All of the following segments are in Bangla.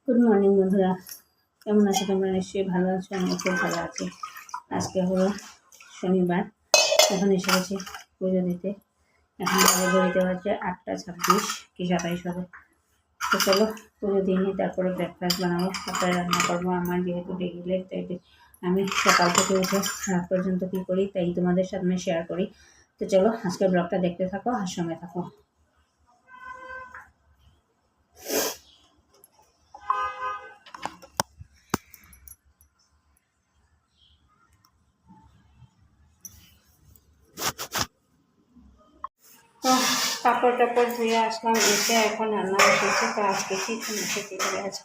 গুড মর্নিং বন্ধুরা, কেমন আছো তোমরা? নিশ্চয়ই ভালো আছো, আমি খুব ভালো আছি। আজকে হলো শনিবার, এখন এসে গেছি পুজো দিতে। এখন আগে ঘড়িতে হচ্ছে 8:26 কি 27 হবে। তো চলো পুজো দিয়ে নিই, তারপরে ব্রেকফাস্ট বানাবো, তারপরে রান্না করবো। আমার যেহেতু ডেলি লাইফ, তাই আমি সকাল থেকে উঠে রাত পর্যন্ত কী করি তাই তোমাদের সামনে শেয়ার করি। তো চলো আজকের ব্লগটা দেখতে থাকো আর সঙ্গে থাকো। তো কাপড় টাপড় ধুয়ে আসলাম, এসে এখন রান্না বসেছি। তো আজকে কি খেতে করে আছে,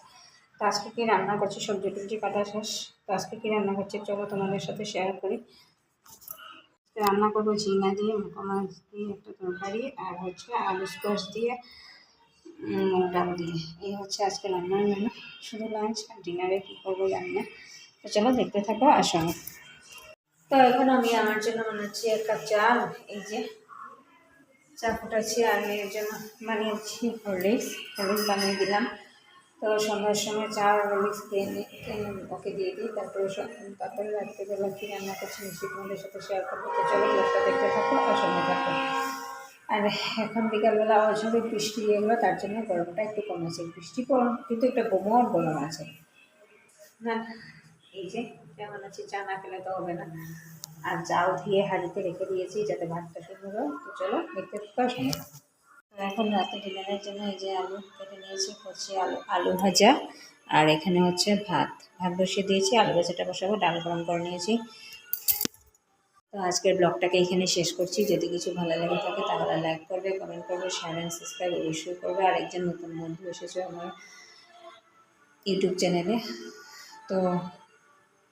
তো আজকে কী রান্না করছি, সবজি টবজি কাটা শেষ। তো আজকে কী রান্না করছি চলো তোমাদের সাথে শেয়ার করি। রান্না করবো ঝিঙা দিয়ে, মোটা মাছ দিয়ে একটা তরকারি, আর হচ্ছে আলু স্কোয়াশ দিয়ে ডাল দিয়ে। এই হচ্ছে আজকে রান্নার মেনু। শুধু লাঞ্চ আর ডিনারে কী করবো জানি না। তো চলো দেখতে থাকো আর সঙ্গে। তো এখন আমি আমার জন্য বানাচ্ছি এক কাপ চা। এই যে চা ফুটাচ্ছি, আর এর জন্য বানিয়েছি হরলিক্স বানিয়ে দিলাম। তো সন্ধ্যার সময় চা আর হরলিক্স খেয়ে ওকে দিয়ে দিই। তারপরে রাত্রিবেলা কী রান্না করছি নিশ্চয়ই তোমাদের সাথে শেয়ার করবো। তো চলো ব্লগটা দেখতে থাকো আর সঙ্গে থাকো। আর এখন বিকালবেলা অঝরে বৃষ্টি এগুলো, তার জন্য গরমটা একটু কমেছে। বৃষ্টি কম কিন্তু একটা কোমর গরম আছে না। এই যে কেমন আছে, চা না খেলে তো হবে না। আর চাল ধুয়ে হাঁড়িতে রেখে দিয়েছি যাতে ভাতটা সুন্দর হয়। তো চলো দেখতে থাকো সঙ্গে। এখন রাতে ডিনারের জন্য এই যে আলু কেটে নিয়েছি, করছি আলু ভাজা। আর এখানে হচ্ছে ভাত বসিয়ে দিয়েছি, আলু ভাজাটা বসাবো, ডাল গরম করে নিয়েছি। তো আজকের ব্লগটাকে এখানে শেষ করছি। যদি কিছু ভালো লেগে থাকে তাহলে লাইক করবে, কমেন্ট করবে, শেয়ার অ্যান্ড সাবস্ক্রাইব অবশ্যই করবে। আর একজন নতুন বন্ধু এসেছে আমার ইউটিউব চ্যানেলে, তো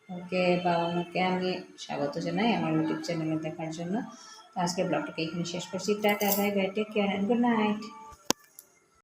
ওকে বা ওনাকে আমি স্বাগত জানাই আমার ইউটিউব চ্যানেলে দেখার জন্য। তো আজকের ব্লগটাকে এখানে শেষ করছি। Tata, bye bye, take care and good night.